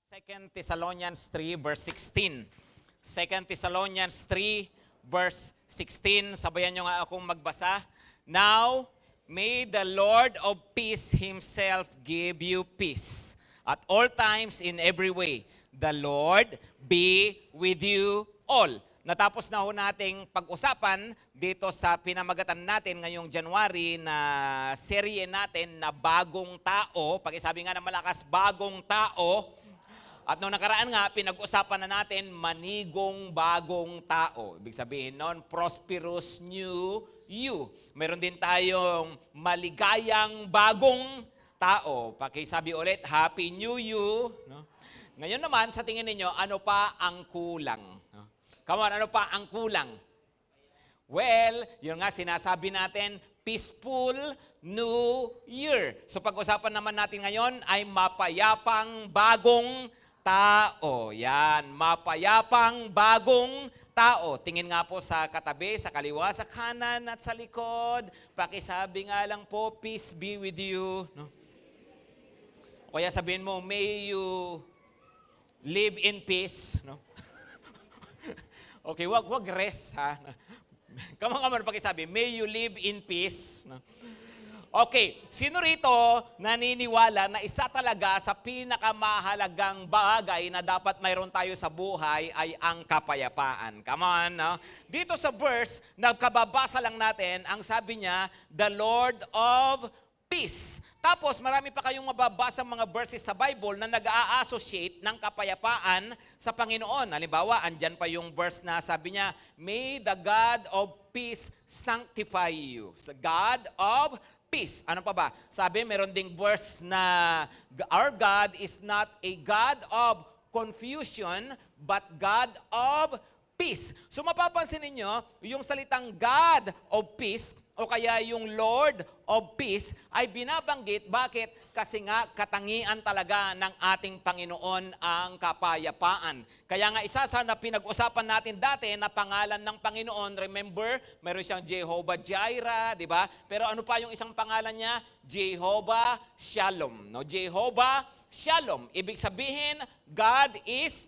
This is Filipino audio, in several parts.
2 Thessalonians 3 verse 16. 2 Thessalonians 3 verse 16. Sabayan nyo nga akong magbasa. Now, may the Lord of peace Himself give you peace at all times in every way. The Lord be with you all. Natapos na ho nating pag-usapan dito sa pinamagatan natin ngayong January na serye natin na Bagong Tao. Pag-isabi nga ng malakas, Bagong Tao. At noong nakaraan nga, pinag-usapan na natin manigong bagong tao. Ibig sabihin noon, prosperous new you. Meron din tayong maligayang bagong tao. Pakisabi ulit, Happy New You. No? Ngayon naman, sa tingin ninyo, ano pa ang kulang? No? Come on, ano pa ang kulang? Well, yun nga sinasabi natin, peaceful new year. So pag-usapan naman natin ngayon ay mapayapang bagong tao. Yan, mapayapang bagong tao. Tingin nga po sa katabi, sa kaliwa, sa kanan at sa likod. Pakisabi nga lang po, peace be with you. No? O kaya sabihin mo, may you live in peace. No? Okay, wag rest ha. Come on, pakisabi, may you live in peace. No? Okay, sino rito naniniwala na isa talaga sa pinakamahalagang bagay na dapat mayroon tayo sa buhay ay ang kapayapaan? Come on, no? Dito sa verse, nagkababasa lang natin, ang sabi niya, the Lord of peace. Tapos marami pa kayong mababasa mga verses sa Bible na nag-a-associate ng kapayapaan sa Panginoon. Halimbawa, andyan pa yung verse na sabi niya, may the God of peace sanctify you. Sa God of peace. Ano pa ba? Sabi, meron ding verse na our God is not a God of confusion, but God of peace. So mapapansin ninyo, yung salitang God of peace o kaya yung Lord of peace ay binabanggit. Bakit? Kasi nga katangian talaga ng ating Panginoon ang kapayapaan. Kaya nga isa sa na pinag-usapan natin dati na pangalan ng Panginoon, remember, meron siyang Jehovah Jireh, di ba? Pero ano pa yung isang pangalan niya? Jehovah Shalom. No? Jehovah Shalom. Ibig sabihin, God is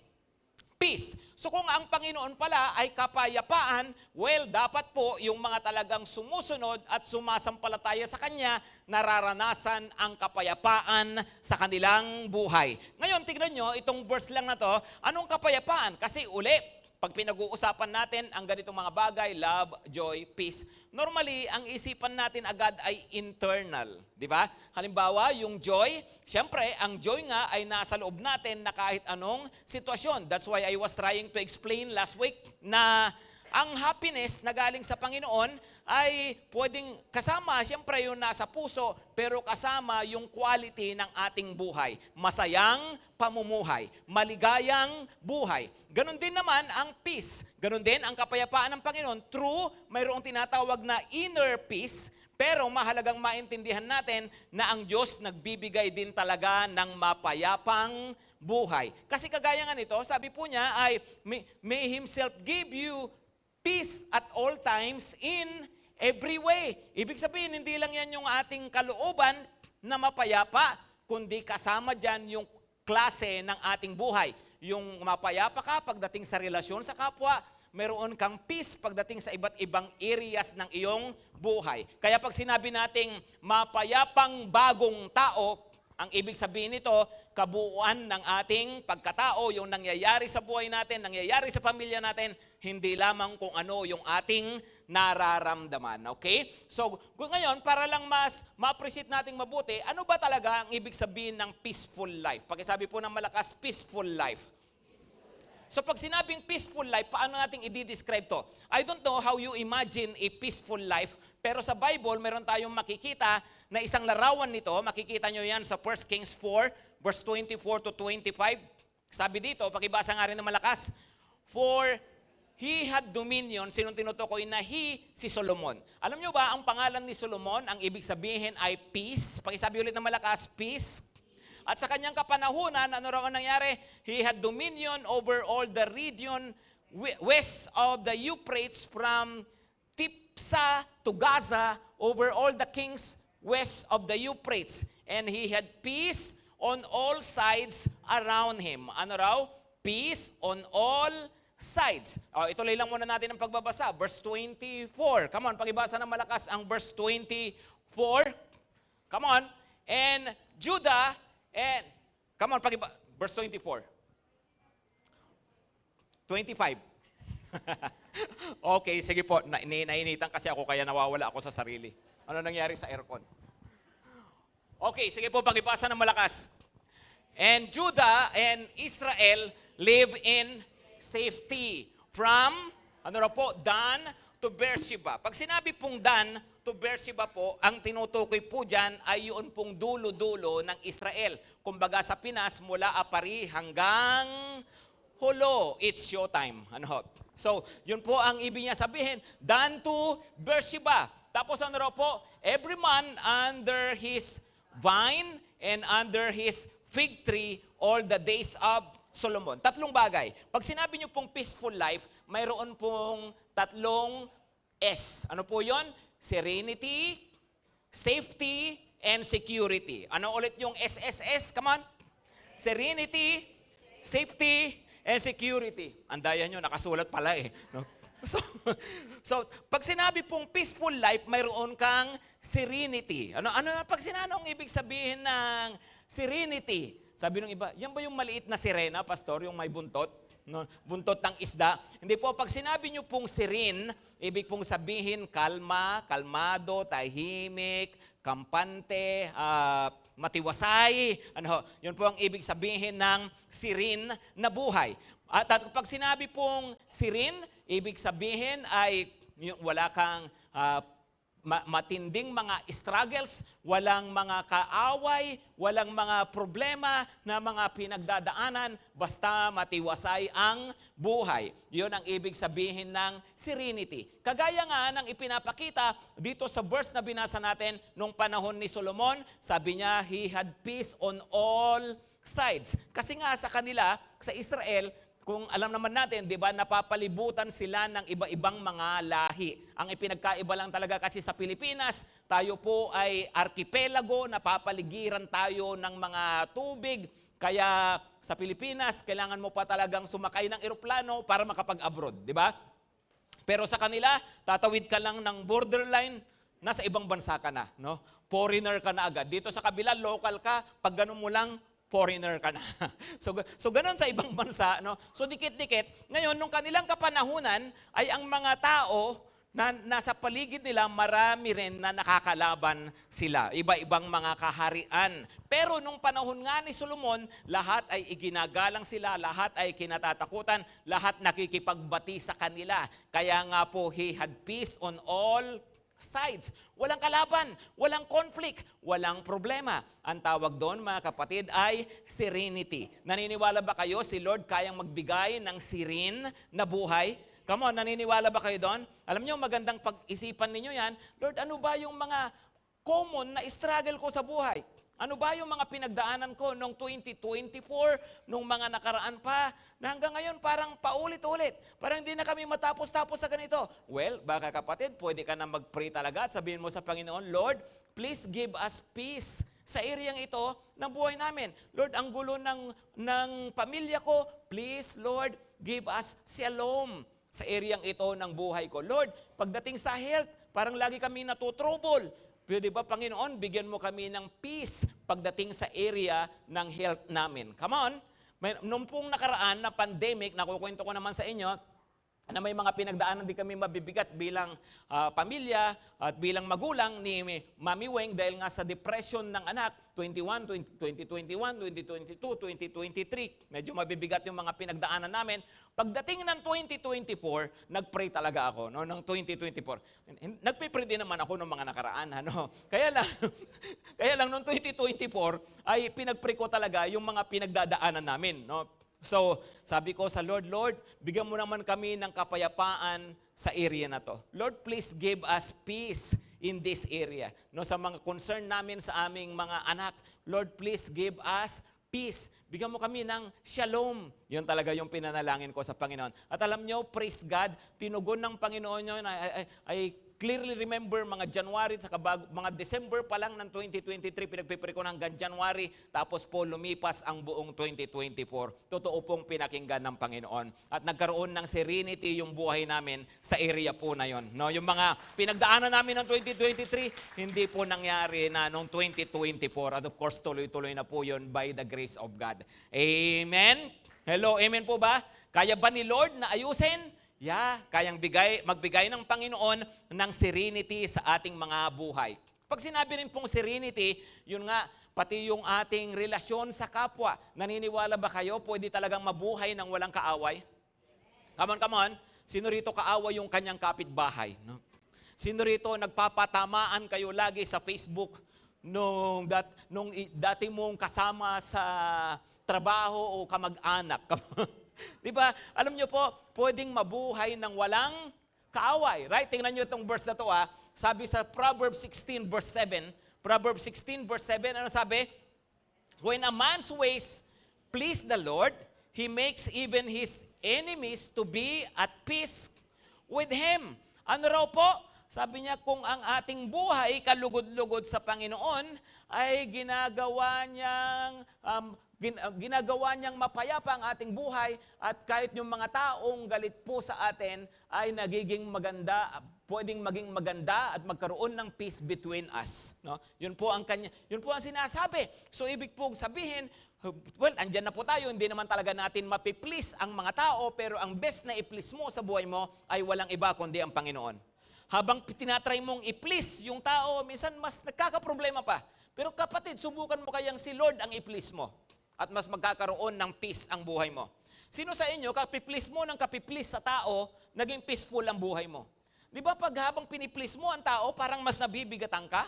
peace. So kung ang Panginoon pala ay kapayapaan, well, dapat po yung mga talagang sumusunod at sumasampalataya sa Kanya, nararanasan ang kapayapaan sa kanilang buhay. Ngayon, tignan nyo, itong verse lang na to, anong kapayapaan? Kasi uli, pag pinag-uusapan natin ang ganitong mga bagay, love, joy, peace, normally, ang isipan natin agad ay internal. Di ba? Halimbawa, yung joy, siyempre, ang joy nga ay nasa loob natin na kahit anong sitwasyon. That's why I was trying to explain last week na ang happiness na galing sa Panginoon ay pwedeng kasama, siyempre, yung nasa puso, pero kasama yung quality ng ating buhay. Masayang pamumuhay, maligayang buhay. Ganon din naman ang peace. Ganon din ang kapayapaan ng Panginoon. True, mayroong tinatawag na inner peace, pero mahalagang maintindihan natin na ang Diyos nagbibigay din talaga ng mapayapang buhay. Kasi kagaya nga nito, sabi po niya ay, may Himself give you peace at all times in every way. Ibig sabihin, hindi lang yan yung ating kalooban na mapayapa, kundi kasama dyan yung klase ng ating buhay. Yung mapayapa ka pagdating sa relasyon sa kapwa, meron kang peace pagdating sa iba't ibang areas ng iyong buhay. Kaya pag sinabi nating mapayapang bagong tao, ang ibig sabihin nito, kabuuan ng ating pagkatao, yung nangyayari sa buhay natin, nangyayari sa pamilya natin, hindi lamang kung ano yung ating nararamdaman. Okay? So, ngayon, para lang mas ma-appreciate nating mabuti, ano ba talaga ang ibig sabihin ng peaceful life? Pakisabi po ng malakas, peaceful life. So pag sinabing peaceful life, paano natin i-describe to? I don't know how you imagine a peaceful life, pero sa Bible, meron tayong makikita na isang larawan nito. Makikita nyo yan sa 1 Kings 4, verse 24 to 25. Sabi dito, pakibasa nga rin ng malakas, for he had dominion, sinong tinutukoy na si Solomon. Alam nyo ba, ang pangalan ni Solomon, ang ibig sabihin ay peace. Pakisabi ulit ng malakas, peace. At sa kanyang kapanahunan, ano raw ang nangyari? He had dominion over all the region west of the Euphrates from Tipsa to Gaza, over all the kings west of the Euphrates. And he had peace on all sides around him. Ano raw? Peace on all sides. Ituloy lang muna natin ang pagbabasa. Verse 24. Come on, pakibasa ng malakas ang verse 24. Come on. And Judah, and, come on, verse 24. 25. Okay, sige po. Nainitan kasi ako kaya nawawala ako sa sarili. Ano nangyari sa aircon? Okay, sige po, pakibasa ng malakas. And Judah and Israel live in safety from, ano raw po, Dan to Beersheba. Pag sinabi pong Dan to Beersheba po, ang tinutukoy po dyan ay yun pong dulo-dulo ng Israel. Kumbaga sa Pinas, mula Apari hanggang Hulo, it's showtime. Ano? So, yun po ang ibig niya sabihin, Dan to Beersheba. Tapos ano raw po, every man under his vine and under his fig tree all the days of Solomon. Tatlong bagay. Pag sinabi niyo pong peaceful life, mayroon pong tatlong S. Ano po yon? Serenity, safety, and security. Ano ulit yung SSS? Come on. Serenity, safety, and security. Andayan nyo, nakasulat pala eh. No? So, pag sinabi pong peaceful life, mayroon kang serenity. Ano pag sinanong ibig sabihin ng serenity? Sabi ng iba, yan ba yung maliit na sirena, pastor, yung may buntot? No? Buntot ng isda? Hindi po, pag sinabi nyo pong serene, ibig pong sabihin kalma, kalmado, tahimik, kampante, matiwasay. Ano, yun po ang ibig sabihin ng serene na buhay. At pag sinabi pong serene, ibig sabihin ay wala kang matinding mga struggles, walang mga kaaway, walang mga problema na mga pinagdadaanan, basta matiwasay ang buhay. Yun ang ibig sabihin ng serenity. Kagaya nga ng ipinapakita dito sa verse na binasa natin nung panahon ni Solomon, sabi niya, he had peace on all sides. Kasi nga sa kanila, sa Israel, kung alam naman natin, di ba, napapalibutan sila ng iba-ibang mga lahi. Ang ipinagkaiba lang talaga kasi sa Pilipinas, tayo po ay arkipelago, napapaligiran tayo ng mga tubig. Kaya sa Pilipinas, kailangan mo pa talagang sumakay ng eroplano para makapag-abroad, di ba? Pero sa kanila, tatawid ka lang ng borderline, nasa ibang bansa ka na, no? Foreigner ka na agad. Dito sa kabila, local ka, pag ganun mo lang, foreigner ka na. So ganun sa ibang bansa, no? So dikit-dikit. Ngayon, nung kanilang kapanahunan, ay ang mga tao na nasa paligid nila, marami rin na nakakalaban sila. Iba-ibang mga kaharian. Pero nung panahon nga ni Solomon, lahat ay iginagalang sila, lahat ay kinatatakutan, lahat nakikipagbati sa kanila. Kaya nga po, he had peace on all sides. Walang kalaban, walang conflict, walang problema. Ang tawag doon, mga kapatid, ay serenity. Naniniwala ba kayo si Lord kayang magbigay ng serene na buhay? Come on, naniniwala ba kayo doon? Alam niyo, magandang pag-isipan ninyo yan. Lord, ano ba yung mga common na struggle ko sa buhay? Ano ba yung mga pinagdaanan ko noong 2024, nung mga nakaraan pa, na hanggang ngayon parang paulit-ulit. Parang hindi na kami matapos-tapos sa ganito. Well, baka kapatid, pwede ka na mag-pray talaga at sabihin mo sa Panginoon, Lord, please give us peace sa areang ito ng buhay namin. Lord, ang gulo ng pamilya ko, please, Lord, give us shalom sa areang ito ng buhay ko. Lord, pagdating sa health, parang lagi kami natutrouble. Pwede ba, Panginoon, bigyan mo kami ng peace pagdating sa area ng health namin? Come on. Nung pong nakaraan na pandemic, nakukwento ko naman sa inyo, na may mga pinagdaanan din kami mabibigat bilang pamilya at bilang magulang ni Mami Weng dahil nga sa depression ng anak, 2021, 2022, 2023. Medyo mabibigat yung mga pinagdaanan namin. Pagdating ng 2024, nag-pray talaga ako, no, ng 2024. Nagpe-pray din naman ako ng mga nakaraan, ano. Kaya lang noong 2024 ay pinag-pray ko talaga yung mga pinagdadaanan namin, no. So, sabi ko sa Lord, Lord, bigyan mo naman kami ng kapayapaan sa area na to. Lord, please give us peace in this area. No, sa mga concern namin sa aming mga anak, Lord, please give us peace. Bigyan mo kami ng shalom. Yun talaga yung pinanalangin ko sa Panginoon. At alam nyo, praise God, tinugon ng Panginoon nyo ay clearly remember mga January, mga December pa lang ng 2023, pinagpipre ko hanggang January, tapos po lumipas ang buong 2024. Totoo pong pinakinggan ng Panginoon. At nagkaroon ng serenity yung buhay namin sa area po na yon. No? Yung mga pinagdaanan namin ng 2023, hindi po nangyari na noong 2024. At of course, tuloy-tuloy na po yun by the grace of God. Amen? Hello, amen po ba? Kaya ba ni Lord na ayusin? Kayang magbigay ng Panginoon ng serenity sa ating mga buhay. Pag sinabi rin pong serenity, yun nga, pati yung ating relasyon sa kapwa. Naniniwala ba kayo, pwede talagang mabuhay ng walang kaaway? Come on. Sino rito kaaway yung kanyang kapitbahay? No? Sino rito nagpapatamaan kayo lagi sa Facebook nung dati mong kasama sa trabaho o kamag-anak? Di ba? Alam nyo po, pwedeng mabuhay ng walang kaaway. Right? Tingnan nyo itong verse na to. Sabi sa Proverbs 16 verse 7, Proverbs 16 verse 7, ano sabi? When a man's ways please the Lord, he makes even his enemies to be at peace with him. Ano raw po? Sabi niya, kung ang ating buhay kalugod-lugod sa Panginoon, ay ginagawa niyang mapayapa ang ating buhay, at kahit yung mga taong galit po sa atin ay nagiging maganda, pwedeng maging maganda at magkaroon ng peace between us. No? Yun po ang sinasabi. So ibig pong sabihin, well, andyan na po tayo, hindi naman talaga natin mapiplease ang mga tao, pero ang best na i-please mo sa buhay mo ay walang iba kundi ang Panginoon. Habang tinatry mong i-please yung tao, minsan mas nagkakaproblema pa. Pero kapatid, subukan mo kayang si Lord ang i-please mo. At mas magkakaroon ng peace ang buhay mo. Sino sa inyo, kapiplease mo ng kapiplease sa tao, naging peaceful ang buhay mo? Di ba pag habang piniplease mo ang tao, parang mas nabibigatan ka?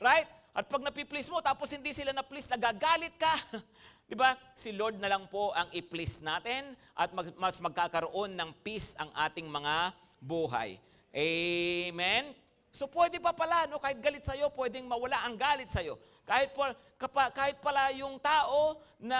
Right? At pag napiplease mo, tapos hindi sila na-please, nagagalit ka. Di ba? Si Lord na lang po ang i-please natin at mas magkakaroon ng peace ang ating mga buhay. Amen? So pwede pa pala, no, kahit galit sa'yo, pwedeng mawala ang galit sa'yo. Kahit pala yung tao na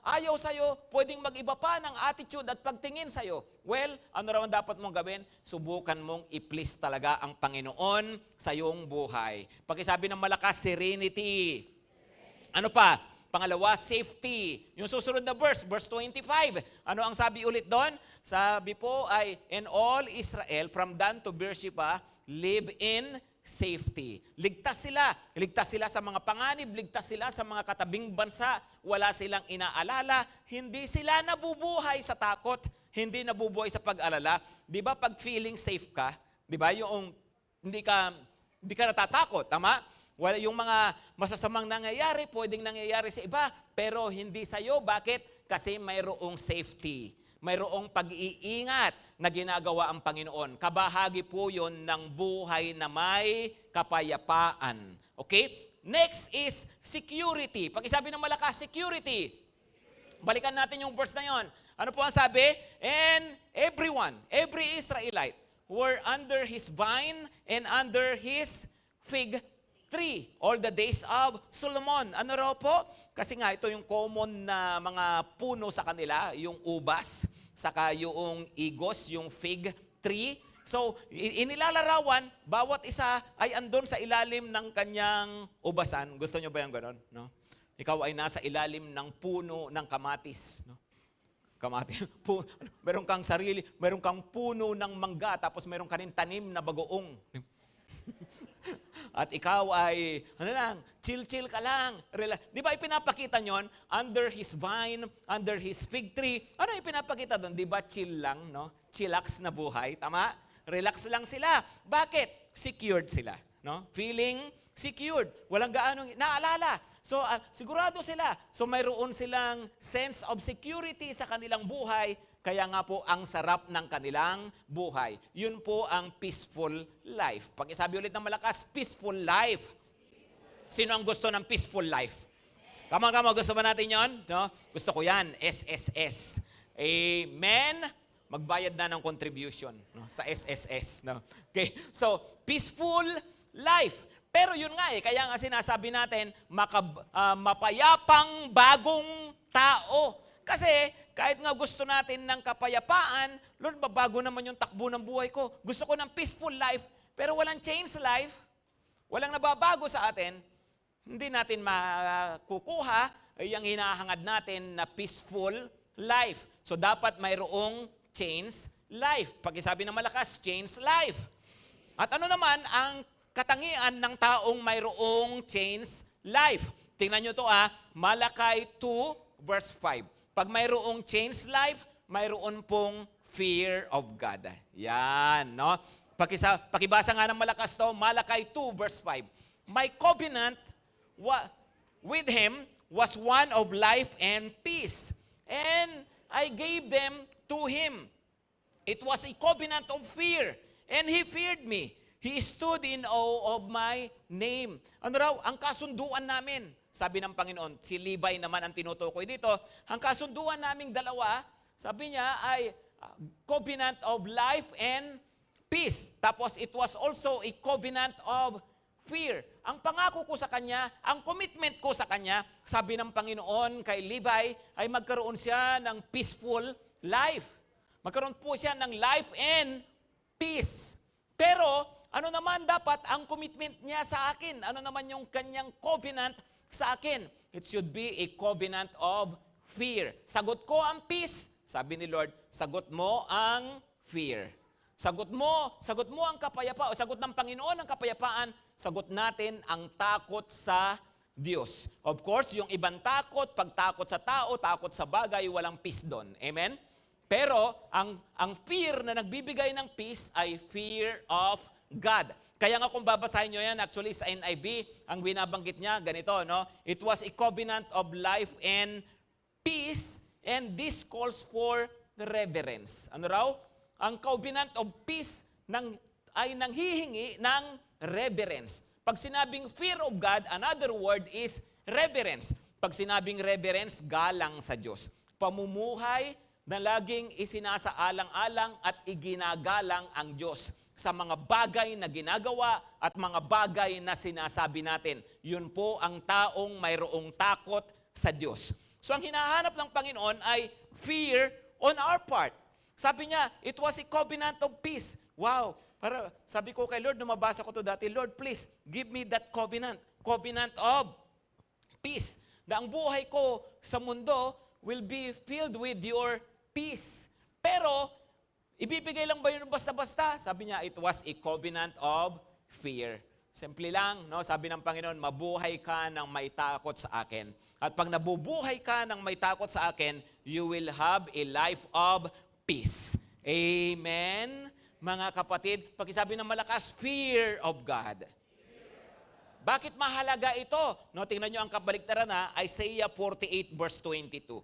ayaw sa'yo, pwedeng mag-iba pa ng attitude at pagtingin sa'yo. Well, ano raw ang dapat mong gawin? Subukan mong i-please talaga ang Panginoon sa iyong buhay. Pakisabi ng malakas, serenity. Ano pa? Pangalawa, safety. Yung susunod na verse 25. Ano ang sabi ulit doon? Sabi po ay, and all Israel from Dan to Beersheba live in safety. Ligtas sila. Ligtas sila sa mga panganib, ligtas sila sa mga katabing bansa. Wala silang inaalala. Hindi sila nabubuhay sa takot. Hindi nabubuhay sa pag-alala. Di ba pag feeling safe ka, di ba yung hindi ka natatakot, tama? Wala yung mga masasamang nangyayari, pwedeng nangyayari sa iba, pero hindi sa iyo. Bakit? Kasi mayroong safety. Mayroong pag-iingat na ginagawa ang Panginoon. Kabahagi po yon ng buhay na may kapayapaan. Okay? Next is security. Pag-isabi ng malakas, security. Balikan natin yung verse na yon. Ano po ang sabi? And everyone, every Israelite, were under his vine and under his fig tree all the days of Solomon. Ano raw po? Kasi nga ito yung common na mga puno sa kanila, yung ubas, saka yung igos, yung fig tree. So, inilalarawan, bawat isa ay andon sa ilalim ng kanyang ubasan. Gusto nyo ba yung ganon? No? Ikaw ay nasa ilalim ng puno ng kamatis. No? Kamatis. Meron kang sarili, meron kang puno ng mangga, tapos meron ka rin tanim na bagoong. At ikaw ay, chill-chill ka lang. Di ba ipinapakita nyon, under his vine, under his fig tree, ano ipinapakita doon? Di ba chill lang, no? Chillax na buhay, tama? Relax lang sila. Bakit? Secured sila, no? Feeling secured. Walang gaanong naalala. So, sigurado sila. So, mayroon silang sense of security sa kanilang buhay. Kaya nga po, ang sarap ng kanilang buhay. Yun po ang peaceful life. Pag-isabi ulit ng malakas, peaceful life. Sino ang gusto ng peaceful life? Come on, gusto ba natin yon? No? Gusto ko yan, SSS. Amen? Magbayad na ng contribution, no? Sa SSS. No? Okay, so, peaceful life. Pero yun nga kaya nga sinasabi natin, mapayapang bagong tao. Kasi kahit nga gusto natin ng kapayapaan, Lord, babago naman yung takbo ng buhay ko. Gusto ko ng peaceful life, pero walang change life, walang nababago sa atin, hindi natin makukuha yung hinahangad natin na peaceful life. So dapat mayroong change life. Pag-isabi ng malakas, change life. At ano naman ang katangian ng taong mayroong change life? Tingnan nyo to Malakay 2 verse 5. Pag mayroong change life, mayroon pong fear of God. Yan, no? Pakibasa nga ng malakas to, Malakay 2 verse 5. My covenant with him was one of life and peace, and I gave them to him. It was a covenant of fear, and he feared me. He stood in awe of my name. Ano raw? Ang kasunduan namin, sabi ng Panginoon, si Levi naman ang tinutukoy dito, ang kasunduan naming dalawa, sabi niya ay covenant of life and peace. Tapos it was also a covenant of fear. Ang pangako ko sa kanya, ang commitment ko sa kanya, sabi ng Panginoon kay Levi, ay magkaroon siya ng peaceful life. Magkaroon po siya ng life and peace. Pero, ano naman dapat ang commitment niya sa akin? Ano naman yung kanyang covenant sa akin? It should be a covenant of fear. Sagot ko ang peace. Sabi ni Lord, sagot mo ang fear. Sagot mo ang kapayapaan, o sagot ng Panginoon ang kapayapaan, sagot natin ang takot sa Diyos. Of course, yung ibang takot, pagtakot sa tao, takot sa bagay, walang peace doon. Amen? Pero, ang fear na nagbibigay ng peace ay fear of God. Kaya nga kung babasahin nyo yan, actually sa NIV, ang binabanggit niya, ganito, no? It was a covenant of life and peace, and this calls for reverence. Ano raw? Ang covenant of peace ay nanghihingi ng reverence. Pag sinabing fear of God, another word is reverence. Pag sinabing reverence, galang sa Diyos. Pamumuhay na laging isinasaalang-alang at iginagalang ang Diyos sa mga bagay na ginagawa at mga bagay na sinasabi natin. Yun po ang taong mayroong takot sa Diyos. So ang hinahanap ng Panginoon ay fear on our part. Sabi niya, it was a covenant of peace. Wow! Sabi ko kay Lord, mabasa ko to dati, Lord, please, give me that covenant. Covenant of peace. Na ang buhay ko sa mundo will be filled with your peace. Pero, ibibigay lang ba yun basta-basta? Sabi niya, it was a covenant of fear. Simple lang, no? Sabi ng Panginoon, mabuhay ka ng may takot sa akin. At pag nabubuhay ka ng may takot sa akin, you will have a life of peace. Amen? Mga kapatid, pakisabi ng malakas, fear of God. Bakit mahalaga ito? No, tingnan nyo ang kabaliktaran Isaiah 48 verse 22.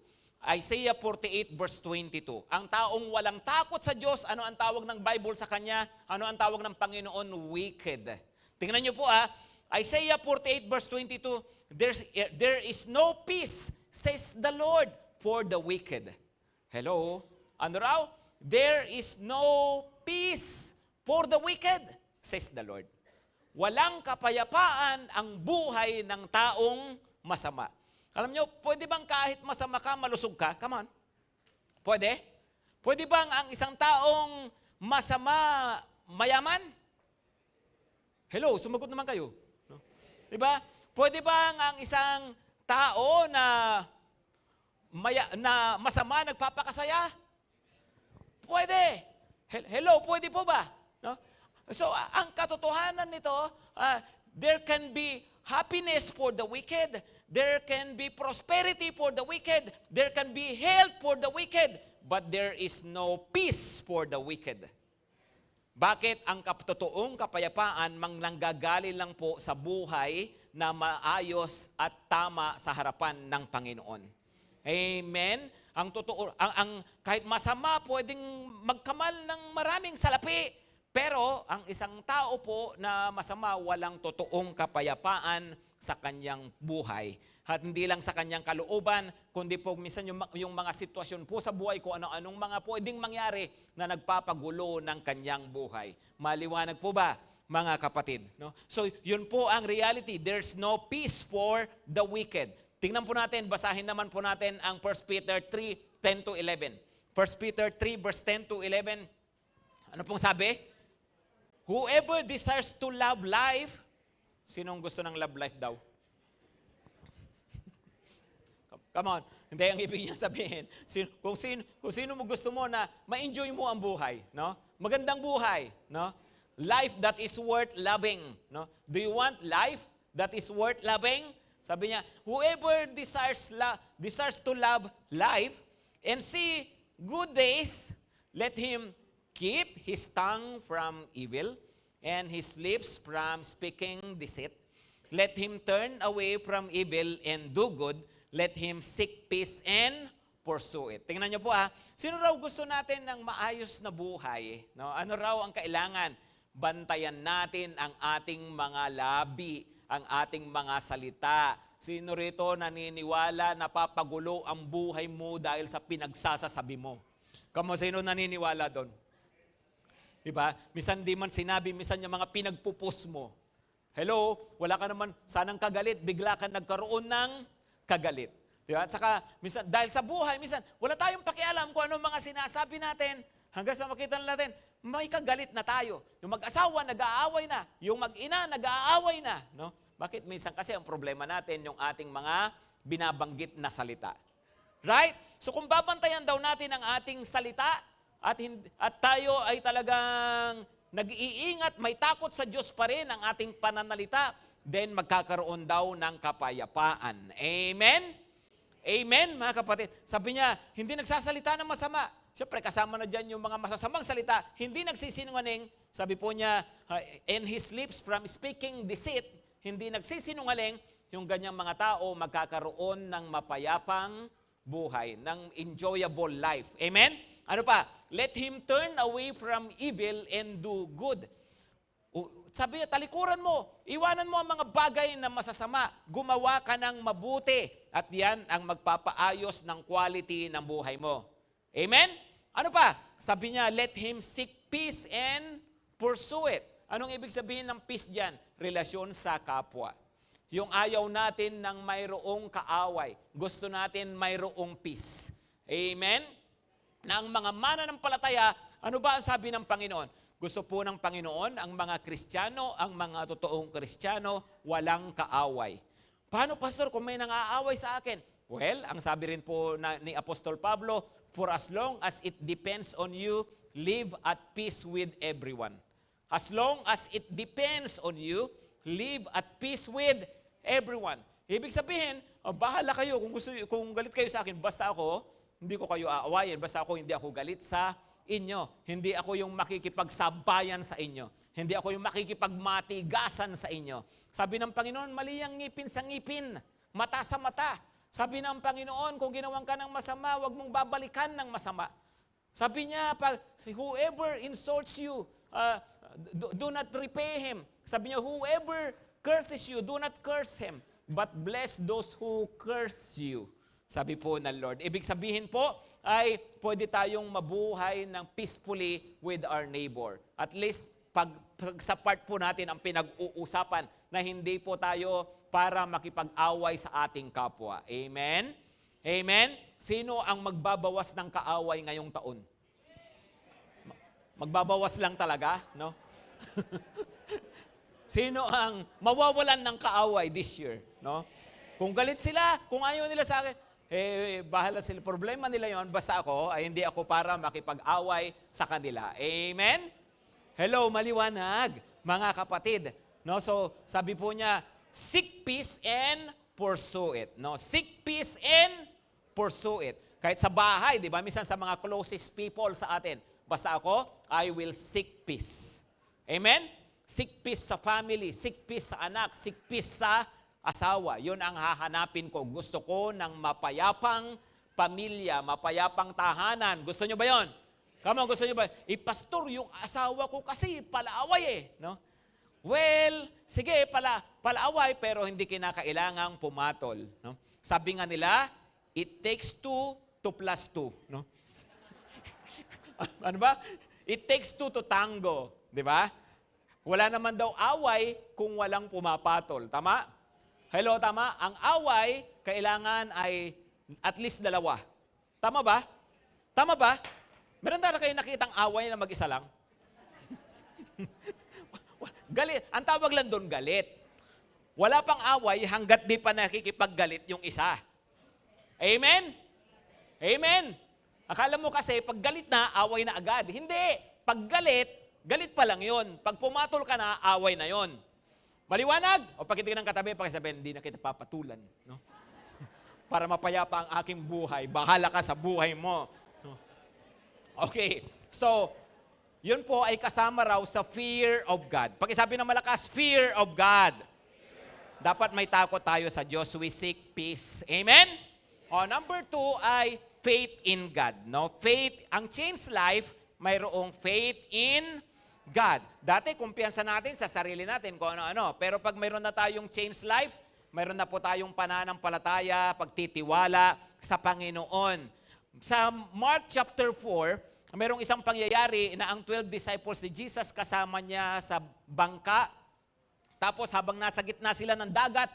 Isaiah 48 verse 22. Ang taong walang takot sa Diyos, ano ang tawag ng Bible sa kanya? Ano ang tawag ng Panginoon? Wicked. Tingnan nyo po Isaiah 48 verse 22, there is no peace, says the Lord, for the wicked. Hello? Ano raw? There is no peace for the wicked, says the Lord. Walang kapayapaan ang buhay ng taong masama. Alam nyo, pwede bang kahit masama ka, malusog ka? Come on. Pwede? Pwede bang ang isang taong masama, mayaman? Hello, sumagot naman kayo. No? Diba? Pwede bang ang isang tao na masama, nagpapakasaya? Pwede. Hello, pwede po ba? No? So, ang katotohanan nito, there can be happiness for the wicked. There can be prosperity for the wicked. There can be health for the wicked. But there is no peace for the wicked. Bakit ang totoong kapayapaan nanggagaling lang po sa buhay na maayos at tama sa harapan ng Panginoon? Amen? Ang totoo, kahit masama, pwedeng magkamal ng maraming salapi. Pero ang isang tao po na masama, walang totoong kapayapaan sa kanyang buhay. At hindi lang sa kanyang kalooban, kundi po minsan yung mga sitwasyon po sa buhay ko, ano-anong mga pwedeng mangyari na nagpapagulo ng kanyang buhay. Maliwanag po ba, mga kapatid? No? So, yun po ang reality. There's no peace for the wicked. Tingnan po natin, basahin naman po natin ang 1 Peter 3, 10 to 11. 1 Peter 3, verse 10 to 11. Ano pong sabi? Whoever desires to love life, sinong gusto ng love life daw? Come on. Hindi, ang ibig niya sabihin, kung sino mo gusto mo na ma-enjoy mo ang buhay, no? Magandang buhay, no? Life that is worth loving, no? Do you want life that is worth loving? Sabi niya, whoever desires to love life and see good days, let him keep his tongue from evil and his lips from speaking deceit. Let him turn away from evil and do good. Let him seek peace and pursue it. Tingnan niyo po sino raw gusto natin ng maayos na buhay? No? Ano raw ang kailangan? Bantayan natin ang ating mga labi, ang ating mga salita. Sino rito naniniwala na papagulo ang buhay mo dahil sa pinagsasasabi mo? Kamo, sino naniniwala doon? Diba? Misan di man sinabi, misan yung mga pinagpupus mo. Hello, wala ka naman sanang kagalit, bigla ka nagkaroon ng kagalit. Diba? At saka, minsan, dahil sa buhay, minsan, wala tayong pakialam kung anong mga sinasabi natin, hanggang sa makita natin, may kagalit na tayo. Yung mag-asawa, nag-aaway na. Yung mag-ina, nag-aaway na. No? Bakit? Minsan kasi ang problema natin, yung ating mga binabanggit na salita. Right? So kung babantayan daw natin ang ating salita, at tayo ay talagang nag-iingat, may takot sa Diyos pa rin ang ating pananalita, then magkakaroon daw ng kapayapaan. Amen? Amen, mga kapatid. Sabi niya, hindi nagsasalita ng masama. Siyempre, kasama na dyan yung mga masasamang salita. Hindi nagsisinungaling. Sabi po niya, and his lips from speaking deceit, hindi nagsisinungaling, yung ganyang mga tao magkakaroon ng mapayapang buhay, ng enjoyable life. Amen? Ano pa? Let him turn away from evil and do good. Sabi niya, talikuran mo, iwanan mo ang mga bagay na masasama, gumawa ka ng mabuti, at yan ang magpapaayos ng quality ng buhay mo. Amen? Ano pa? Sabi niya, let him seek peace and pursue it. Anong ibig sabihin ng peace dyan? Relasyon sa kapwa. Yung ayaw natin ng mayroong kaaway. Gusto natin mayroong peace. Amen? Na ang mga mananampalataya, ano ba ang sabi ng Panginoon? Gusto po ng Panginoon, ang mga Kristiyano, ang mga totoong Kristiyano, walang kaaway. Paano, Pastor, kung may nang-aaway sa akin? Well, ang sabi rin po ni Apostol Pablo, for as long as it depends on you, live at peace with everyone. As long as it depends on you, live at peace with everyone. Ibig sabihin, bahala kayo kung galit kayo sa akin, basta ako, hindi ko kayo aawayin, basta ako hindi ako galit sa inyo. Hindi ako yung makikipagsabayan sa inyo. Hindi ako yung makikipagmatigasan sa inyo. Sabi ng Panginoon, mali ang ngipin sa ngipin, mata sa mata. Sabi ng Panginoon, kung ginawan ka ng masama, huwag mong babalikan ng masama. Sabi niya, whoever insults you, do not repay him. Sabi niya, whoever curses you, do not curse him, but bless those who curse you. Sabi po ng Lord. Ibig sabihin po ay pwede tayong mabuhay ng peacefully with our neighbor. At least pag sa part po natin ang pinag-uusapan na hindi po tayo para makipag-away sa ating kapwa. Amen? Amen? Sino ang magbabawas ng kaaway ngayong taon? Magbabawas lang talaga, no? Sino ang mawawalan ng kaaway this year, no? Kung galit sila, kung ayaw nila sa akin, bahala sila. Problema nila yon, basta ako, ay hindi ako para makipag-away sa kanila. Amen? Hello, maliwanag, mga kapatid. No? So, sabi po niya, seek peace and pursue it. No? Seek peace and pursue it. Kahit sa bahay, di ba? Minsan sa mga closest people sa atin, basta ako, I will seek peace. Amen? Seek peace sa family, seek peace sa anak, seek peace sa asawa. Yun ang hahanapin ko. Gusto ko ng mapayapang pamilya, mapayapang tahanan. Gusto nyo ba yun? Come on, gusto nyo ba? Pastor, yung asawa ko kasi palaaway no? Well, sige, palaaway, pero hindi kinakailangang pumatol. No? Sabi nga nila, it takes two to plus two. No? Ano ba? It takes two to tango. Di ba? Wala naman daw away kung walang pumapatol. Tama? Hello, tama? Ang away, kailangan ay at least dalawa. Tama ba? Tama ba? Meron na kayo nakitang away na mag-isa lang? Galit. Ang tawag lang doon, galit. Wala pang away hanggat di pa nakikipaggalit yung isa. Amen? Amen? Akala mo kasi, pag galit na, away na agad. Hindi. Pag galit, galit pa lang yon. Pag pumatol ka na, away na yon. Maliwanag? O pakitingin ng katabi, pakisabihin, hindi na kita papatulan. No? Para mapayapa ang aking buhay. Bahala ka sa buhay mo. No? Okay. So, yun po ay kasama raw sa fear of God. Pakisabi ng malakas, fear of God. Dapat may takot tayo sa Diyos. We seek peace. Amen? O, number 2 ay faith in God. No? Faith, ang changed life, mayroong faith in God. Dati, kumpiyansa natin sa sarili natin kung ano-ano. Pero pag mayroon na tayong changed life, mayroon na po tayong pananampalataya, pagtitiwala sa Panginoon. Sa Mark chapter 4, mayroong isang pangyayari na ang 12 disciples ni Jesus kasama niya sa bangka. Tapos habang nasa gitna sila ng dagat,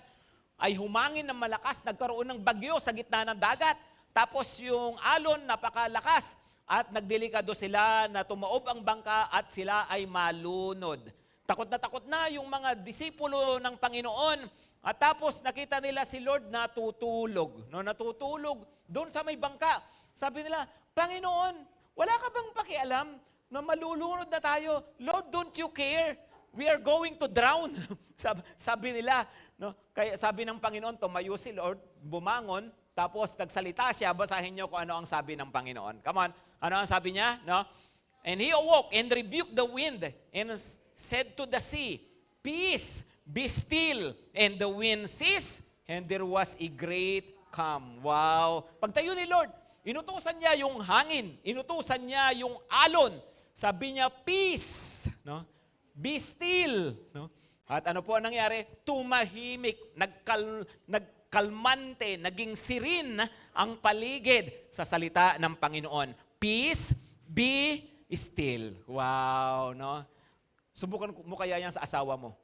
ay humangin ng malakas, nagkaroon ng bagyo sa gitna ng dagat. Tapos yung alon, napakalakas. At nagdelikado sila na tumaob ang bangka at sila ay malunod. Takot na yung mga disipulo ng Panginoon. At tapos nakita nila si Lord natutulog. No, natutulog doon sa may bangka. Sabi nila, Panginoon, wala ka bang pakialam na malulunod na tayo? Lord, don't you care? We are going to drown. Sabi nila, no? Kaya sabi ng Panginoon, tumayo si Lord, bumangon, tapos nagsalita siya, basahin niyo kung ano ang sabi ng Panginoon. Come on, ano ang sabi niya? No? And he awoke and rebuked the wind and said to the sea, Peace, be still. And the wind ceased and there was a great calm. Wow. Pagtayo ni Lord, inutusan niya yung hangin, inutusan niya yung alon. Sabi niya, peace. No? Be still. No? At ano po ang nangyari? Tumahimik, nagkalmante, naging sirin ang paligid sa salita ng Panginoon. Peace, be still. Wow, no? Subukan mo kaya yan sa asawa mo.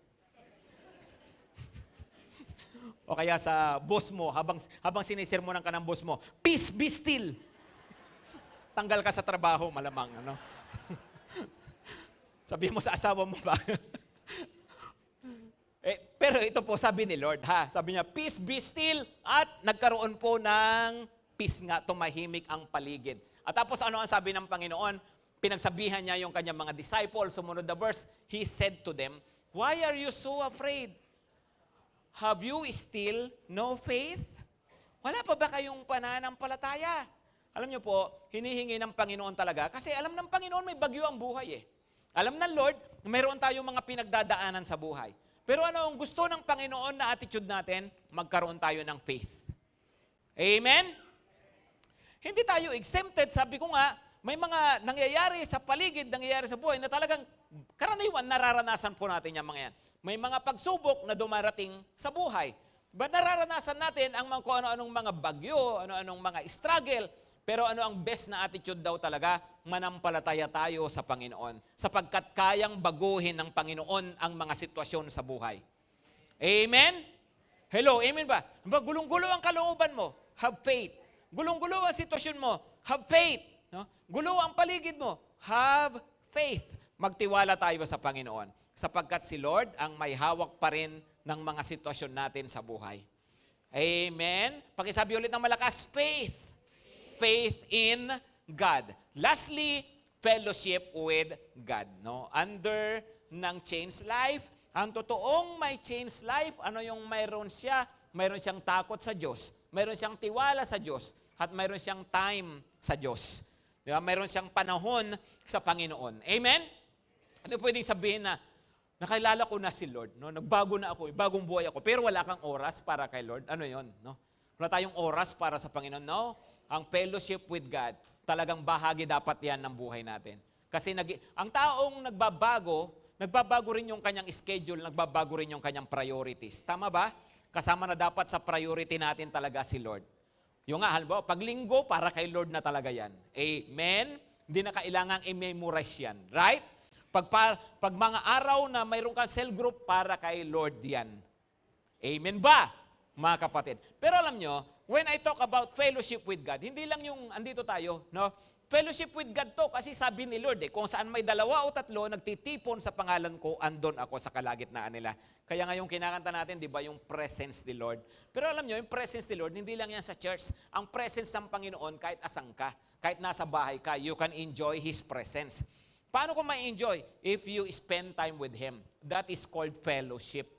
O kaya sa boss mo, habang sinisirmonan ka ng boss mo, peace, be still. Tanggal ka sa trabaho, malamang. Ano? Sabi mo sa asawa mo ba? Pero ito po sabi ni Lord, ha? Sabi niya, peace, be still. At nagkaroon po ng peace nga, tumahimik ang paligid. At tapos ano ang sabi ng Panginoon? Pinagsabihan niya yung kanyang mga disciples. Sumunod na verse, He said to them, Why are you so afraid? Have you still no faith? Wala pa ba kayong pananampalataya? Alam niyo po, hinihingi ng Panginoon talaga. Kasi alam ng Panginoon may bagyo ang buhay eh. Alam ng Lord, mayroon tayong mga pinagdadaanan sa buhay. Pero ano ang gusto ng Panginoon na attitude natin? Magkaroon tayo ng faith. Amen? Hindi tayo exempted. Sabi ko nga, may mga nangyayari sa paligid, nangyayari sa buhay na talagang karaniwan nararanasan po natin yung mga yan. May mga pagsubok na dumarating sa buhay. But nararanasan natin ang mga kung ano-anong mga bagyo, ano-anong mga struggle. Pero ano ang best na attitude daw talaga? Manampalataya tayo sa Panginoon. Sapagkat kayang baguhin ng Panginoon ang mga sitwasyon sa buhay. Amen? Hello, amen ba? Gulong-gulo ang kalooban mo, have faith. Gulong-gulo ang sitwasyon mo, have faith. No? Gulo ang paligid mo, have faith. Magtiwala tayo sa Panginoon. Sapagkat si Lord ang may hawak pa rin ng mga sitwasyon natin sa buhay. Amen? Pakisabi ulit ng malakas, faith. Faith in God. Lastly, fellowship with God. No? Under ng changed life, ang totoong may changed life, ano yung mayroon siya? Mayroon siyang takot sa Diyos. Mayroon siyang tiwala sa Diyos. At mayroon siyang time sa Diyos. Diba? Mayroon siyang panahon sa Panginoon. Amen? Ano pwedeng sabihin na, nakilala ko na si Lord. No? Nagbago na ako. Bagong buhay ako. Pero wala kang oras para kay Lord. Ano yon? No? Wala tayong oras para sa Panginoon. No? Ang fellowship with God, talagang bahagi dapat yan ng buhay natin. Kasi ang taong nagbabago rin yung kanyang schedule, nagbabago rin yung kanyang priorities. Tama ba? Kasama na dapat sa priority natin talaga si Lord. Yung nga, halimbawa, pag linggo, para kay Lord na talaga yan. Amen? Hindi na kailangang i-memorize yan. Right? Pag mga araw na mayroon kang cell group, para kay Lord yan. Amen ba, mga kapatid? Pero alam nyo, when I talk about fellowship with God, hindi lang yung andito tayo, no? Fellowship with God to, kasi sabi ni Lord, kung saan may 2 o 3 nagtitipon sa pangalan ko, andon ako sa kalagitnaan nila. Kaya nga yung kinakanta natin, di ba, yung presence ni Lord. Pero alam nyo, yung presence ni Lord, hindi lang yan sa church. Ang presence ng Panginoon, kahit asang ka, kahit nasa bahay ka, you can enjoy His presence. Paano ko ma-enjoy? If you spend time with Him. That is called fellowship.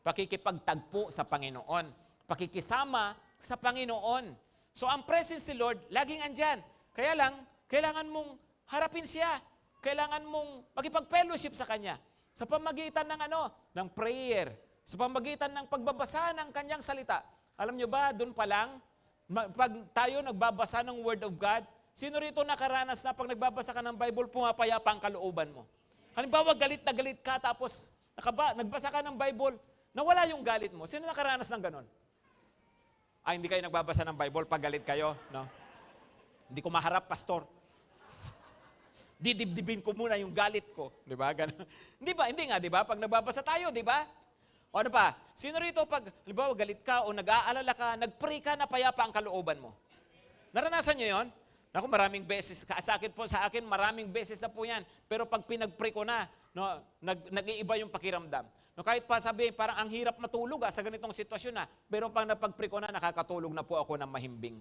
Pakikipagtagpo sa Panginoon. Pakikisama sa Panginoon. So ang presence ni Lord, laging andyan. Kaya lang, kailangan mong harapin siya. Kailangan mong makipag-fellowship sa Kanya. Sa pamagitan ng ng prayer. Sa pamagitan ng pagbabasa ng Kanyang salita. Alam nyo ba, doon pa lang, pag tayo nagbabasa ng Word of God, sino rito nakaranas na pag nagbabasa ka ng Bible, pumapayapa ang kalooban mo? Halimbawa, galit na galit ka, tapos nagbasa ka ng Bible, nawala yung galit mo. Sino nakaranas ng ganon? Ay, hindi kayo nagbabasa ng Bible pag galit kayo, no? Hindi ko maharap, pastor. Didibdibin ko muna yung galit ko. Di ba? Hindi ba? Hindi nga, di ba? Pag nagbabasa tayo, di ba? O ano pa? Sino rito pag, halimbawa, galit ka o nag-aalala ka, nag-pray ka na payapa ang kalooban mo? Naranasan nyo yun? Naku, maraming beses. Sa akin, maraming beses na po yan. Pero pag pinag-pray ko na, no, nag-iiba yung pakiramdam. No, kahit pa sabi, parang ang hirap matulog sa ganitong sitwasyon na. Pero pag napag-pray ko na, nakakatulog na po ako ng mahimbing.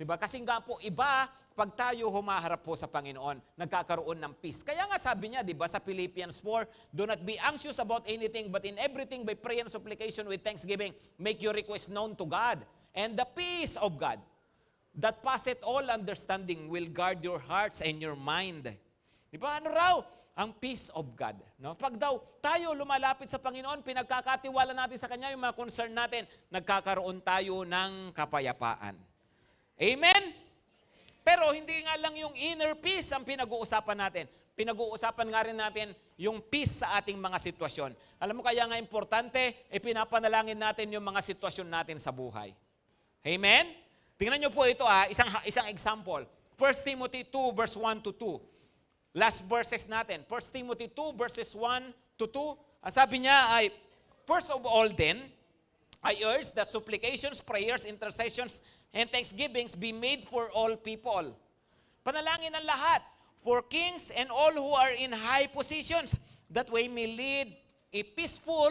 Diba? Kasi nga po, iba, pag tayo humaharap po sa Panginoon, nagkakaroon ng peace. Kaya nga sabi niya, diba, sa Philippians 4, do not be anxious about anything, but in everything by prayer and supplication with thanksgiving, make your request known to God. And the peace of God, that passeth all understanding, will guard your hearts and your mind. Diba? Ano raw? Ang peace of God. No? Pag daw tayo lumalapit sa Panginoon, pinagkakatiwala natin sa Kanya yung mga concern natin, nagkakaroon tayo ng kapayapaan. Amen? Pero hindi nga lang yung inner peace ang pinag-uusapan natin. Pinag-uusapan nga rin natin yung peace sa ating mga sitwasyon. Alam mo kaya nga importante, pinapanalangin natin yung mga sitwasyon natin sa buhay. Amen? Tingnan nyo po ito isang example. 1 Timothy 2 verse 1 to 2. Last verses natin. 1 Timothy 2 verses 1 to 2. Ang sabi niya ay, first of all then, I urge that supplications, prayers, intercessions, and thanksgivings be made for all people. Panalangin ng lahat, for kings and all who are in high positions, that we may lead a peaceful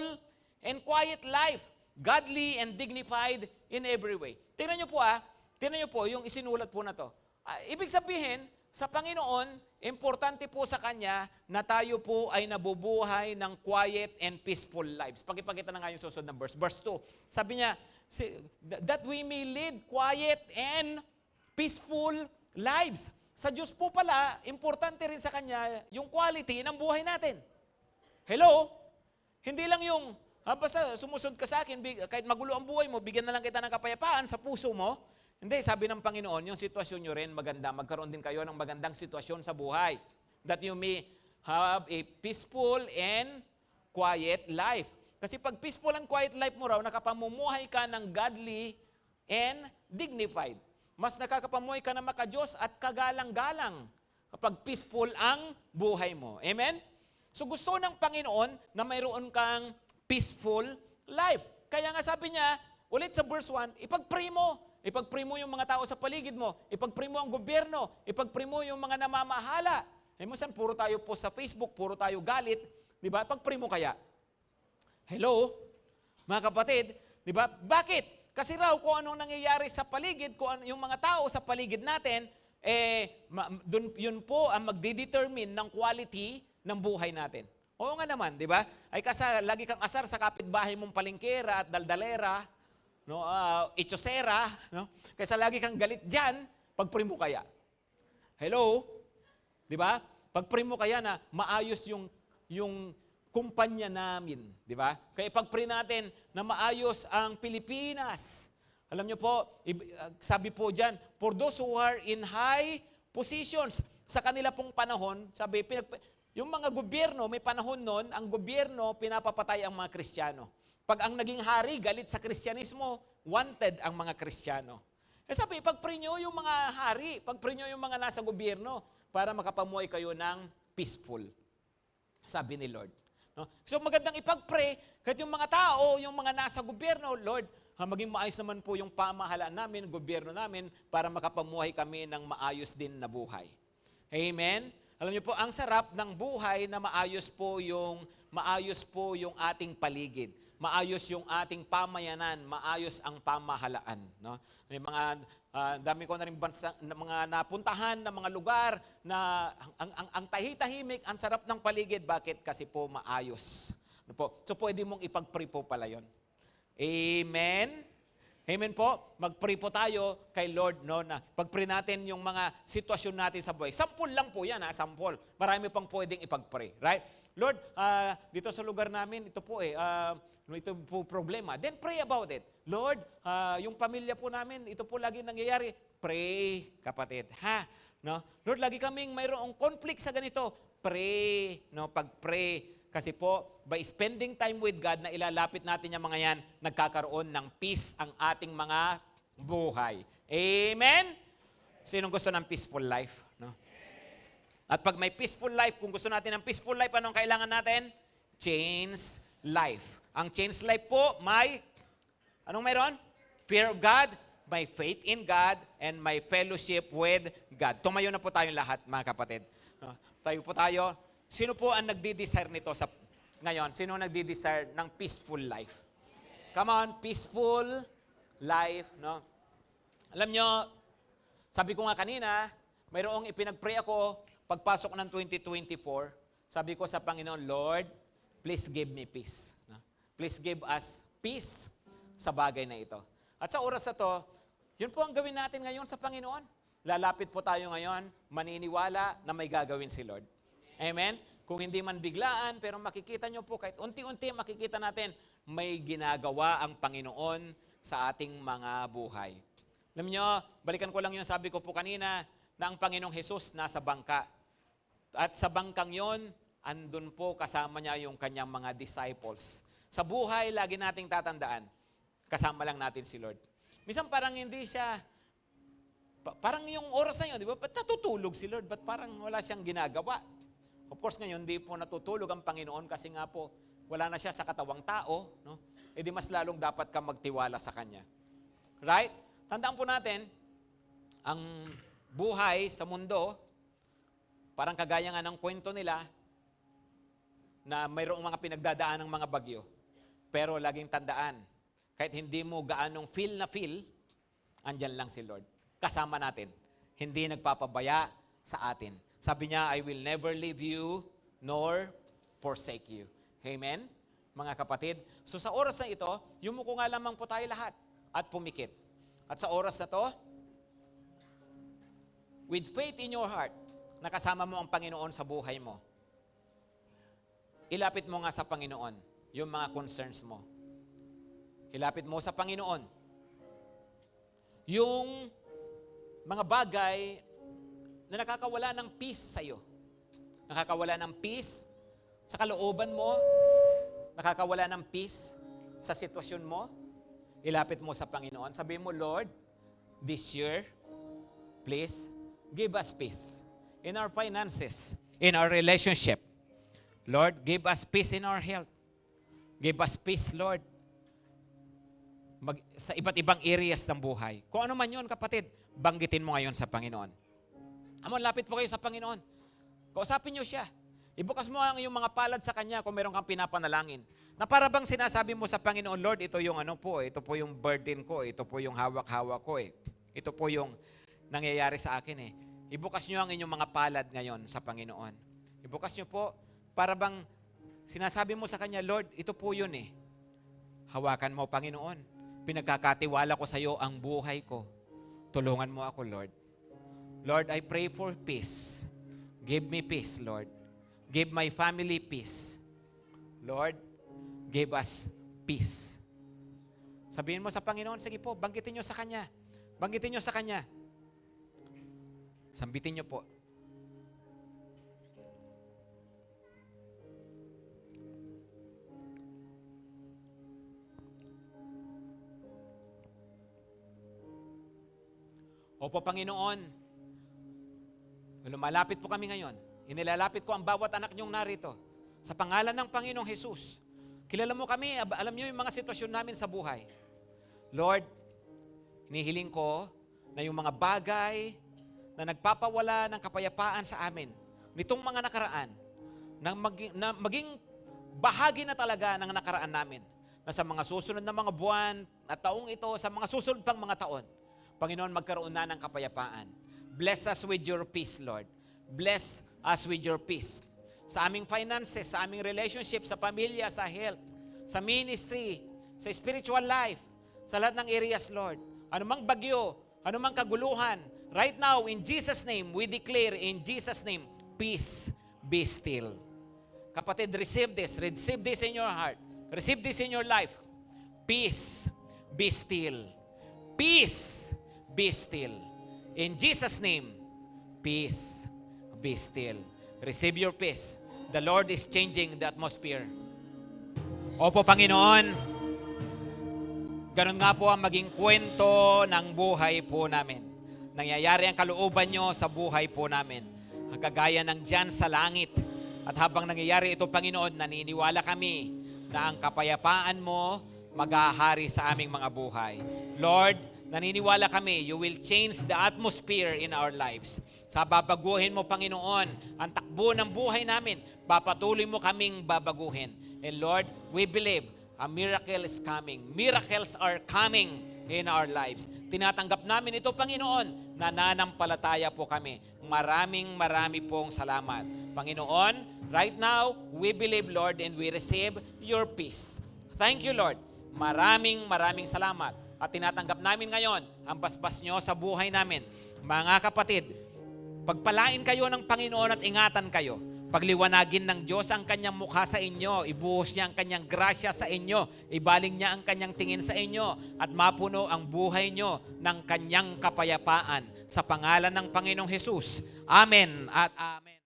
and quiet life, godly and dignified in every way. Tingnan niyo po yung isinulat po na to. Ibig sabihin, sa Panginoon, importante po sa Kanya na tayo po ay nabubuhay ng quiet and peaceful lives. Pakipakita na nga yung susunod na verse. Verse 2. Sabi niya, that we may lead quiet and peaceful lives. Sa Diyos po pala, importante rin sa Kanya yung quality ng buhay natin. Hello? Hindi lang yung, basta sumusunod ka sa akin, kahit magulo ang buhay mo, bigyan na lang kita ng kapayapaan sa puso mo. Hindi, sabi ng Panginoon, yung sitwasyon nyo rin maganda. Magkaroon din kayo ng magandang sitwasyon sa buhay. That you may have a peaceful and quiet life. Kasi pag peaceful and quiet life mo raw, nakapamumuhay ka ng godly and dignified. Mas nakakapamuhay ka na makadiyos at kagalang-galang kapag peaceful ang buhay mo. Amen? So gusto ng Panginoon na mayroon kang peaceful life. Kaya nga sabi niya, ulit sa verse 1, ipag-pray mo. Ipag-pray mo yung mga tao sa paligid mo. Ipag-pray mo ang gobyerno. Ipag-pray mo yung mga namamahala. Minsan, puro tayo po sa Facebook, puro tayo galit. Di ba? Pag-pray mo kaya. Hello? Mga kapatid, di ba? Bakit? Kasi raw kung anong nangyayari sa paligid, kung yung mga tao sa paligid natin, yun po ang magdedetermine ng quality ng buhay natin. Oo nga naman, di ba? Ay lagi kang asar sa kapitbahay mong palengkera at daldalera, no, itsosera, no? Kaysa lagi kang galit diyan, pag-pray mo kaya. Hello? 'Di ba? Pag-pray mo kaya na maayos yung kumpanya namin, 'di ba? Kaya pag-pray natin na maayos ang Pilipinas. Alam niyo po, sabi po diyan, for those who are in high positions, sa kanila pong panahon, sabi yung mga gobyerno, may panahon noon, ang gobyerno pinapapatay ang mga Kristiyano. Pag ang naging hari, galit sa Kristyanismo, wanted ang mga Kristiyano. Sabi, pag-pray nyo yung mga hari, pag-pray nyo yung mga nasa gobyerno para makapamuhay kayo ng peaceful. Sabi ni Lord. No? So magandang ipag-pray, kahit yung mga tao, yung mga nasa gobyerno, Lord, maging maayos naman po yung pamahalaan namin, gobyerno namin, para makapamuhay kami ng maayos din na buhay. Amen? Alam niyo po, ang sarap ng buhay na maayos po yung ating paligid. Maayos yung ating pamayanan, maayos ang pamahalaan, no? May mga dami ko na rin mga napuntahan na mga lugar na ang tahitahimik, ang sarap ng paligid. Bakit? Kasi po maayos. Ano po? So pwede mong ipag-pray po pala yun. Amen? Amen po? Mag-pray po tayo kay Lord, no, na pag-pray natin yung mga sitwasyon natin sa buhay. Sample lang po yan, sample. Marami pang pwedeng ipag-pray, right? Lord, dito sa lugar namin, ito po ito po problema. Then pray about it. Lord, yung pamilya po namin, ito po lagi nangyayari. Pray, kapatid. Ha? No? Lord, lagi kaming mayroong conflict sa ganito. Pray, no? Pag-pray. Kasi po, by spending time with God na ilalapit natin yung mga yan, nagkakaroon ng peace ang ating mga buhay. Amen? Sinong gusto ng peaceful life? No? At pag may peaceful life, kung gusto natin ng peaceful life, anong kailangan natin? Change life. Ang change life po, anong mayroon? Fear of God, may faith in God, and may fellowship with God. Tumayo na po tayong lahat, mga kapatid. No? Tayo po tayo. Sino po ang nagdi-desire nito ngayon? Sino ang nagdi-desire ng peaceful life? Come on, peaceful life, no? Alam nyo, sabi ko nga kanina, mayroong ipinag-pray ako pagpasok ng 2024. Sabi ko sa Panginoon, Lord, please give me peace. No? Please give us peace sa bagay na ito. At sa oras na to, yun po ang gawin natin ngayon sa Panginoon. Lalapit po tayo ngayon, maniniwala na may gagawin si Lord. Amen? Kung hindi man biglaan, pero makikita nyo po, kahit unti-unti makikita natin, may ginagawa ang Panginoon sa ating mga buhay. Alam nyo, balikan ko lang yung sabi ko po kanina, na ang Panginoong Jesus nasa bangka. At sa bangkang yon, andun po kasama niya yung kanyang mga disciples. Sa buhay, lagi nating tatandaan, kasama lang natin si Lord. Minsan parang hindi siya, parang yung oras na yun, di ba? Ba't natutulog si Lord? Ba't parang wala siyang ginagawa? Of course ngayon, di po natutulog ang Panginoon kasi nga po, wala na siya sa katawang tao, no? E di mas lalong dapat ka magtiwala sa Kanya. Right? Tandaan po natin, ang buhay sa mundo, parang kagaya nga ng kwento nila, na mayroong mga pinagdadaan ng mga bagyo. Pero laging tandaan, kahit hindi mo gaanong feel, andyan lang si Lord. Kasama natin. Hindi nagpapabaya sa atin. Sabi niya, I will never leave you nor forsake you. Amen? Mga kapatid. So sa oras na ito, yumuko nga lamang po tayo lahat at pumikit. At sa oras na to, with faith in your heart, nakasama mo ang Panginoon sa buhay mo. Ilapit mo nga sa Panginoon yung mga concerns mo. Ilapit mo sa Panginoon yung mga bagay na nakakawala ng peace sa'yo. Nakakawala ng peace sa kalooban mo. Nakakawala ng peace sa sitwasyon mo. Ilapit mo sa Panginoon. Sabihin mo, Lord, this year, please, give us peace in our finances, in our relationship. Lord, give us peace in our health. Give us peace, Lord, sa iba't ibang areas ng buhay. Kung ano man yun, kapatid, banggitin mo ngayon sa Panginoon. Amon, lapit po kayo sa Panginoon. Kausapin niyo siya. Ibukas mo ang iyong mga palad sa Kanya kung meron kang pinapanalangin. Na para bang sinasabi mo sa Panginoon, Lord, ito yung ito po yung burden ko, ito po yung hawak-hawak ko Ito po yung nangyayari sa akin Ibukas niyo ang inyong mga palad ngayon sa Panginoon. Ibukas niyo po, para bang sinasabi mo sa Kanya, Lord, ito po yun Hawakan mo, Panginoon. Pinagkakatiwala ko sa iyo ang buhay ko. Tulungan mo ako, Lord. Lord, I pray for peace. Give me peace, Lord. Give my family peace. Lord, give us peace. Sabihin mo sa Panginoon, sige po, banggitin nyo sa Kanya. Banggitin nyo sa Kanya. Sambitin nyo po. Opo, Panginoon, lumalapit po kami ngayon. Inilalapit ko ang bawat anak niyong narito. Sa pangalan ng Panginoong Jesus, kilala mo kami, alam niyo yung mga sitwasyon namin sa buhay. Lord, hinihiling ko na yung mga bagay na na nagpapawala ng kapayapaan sa amin nitong mga nakaraan, na maging bahagi na talaga ng nakaraan namin, na sa mga susunod na mga buwan at taong ito, sa mga susunod pang mga taon, Panginoon, magkaroon na ng kapayapaan. Bless us with your peace, Lord. Bless us with your peace. Sa aming finances, sa aming relationship, sa pamilya, sa health, sa ministry, sa spiritual life, sa lahat ng areas, Lord. Anumang bagyo, anumang kaguluhan, right now, in Jesus' name, we declare in Jesus' name, peace be still. Kapatid, receive this in your heart. Receive this in your life. Peace be still. Peace be still. In Jesus' name, peace be still. Receive your peace. The Lord is changing the atmosphere. Opo, Panginoon, ganun nga po ang maging kwento ng buhay po namin. Nangyayari ang kalooban nyo sa buhay po namin. Ang kagaya ng diyan sa langit. At habang nangyayari ito, Panginoon, naniniwala kami na ang kapayapaan mo maghahari sa aming mga buhay. Lord, naniniwala kami, you will change the atmosphere in our lives. Sa babaguhin mo, Panginoon, ang takbo ng buhay namin, papatuloy mo kaming babaguhin. And Lord, we believe a miracle is coming. Miracles are coming in our lives. Tinatanggap namin ito, Panginoon, nananampalataya po kami. Marami pong salamat. Panginoon, right now, we believe, Lord, and we receive your peace. Thank you, Lord. Maraming salamat. At tinatanggap namin ngayon ang basbas nyo sa buhay namin. Mga kapatid, pagpalain kayo ng Panginoon at ingatan kayo. Pagliwanagin ng Diyos ang kanyang mukha sa inyo, ibuhos niya ang kanyang grasya sa inyo, ibaling niya ang kanyang tingin sa inyo, at mapuno ang buhay nyo ng kanyang kapayapaan. Sa pangalan ng Panginoong Hesus. Amen at amen.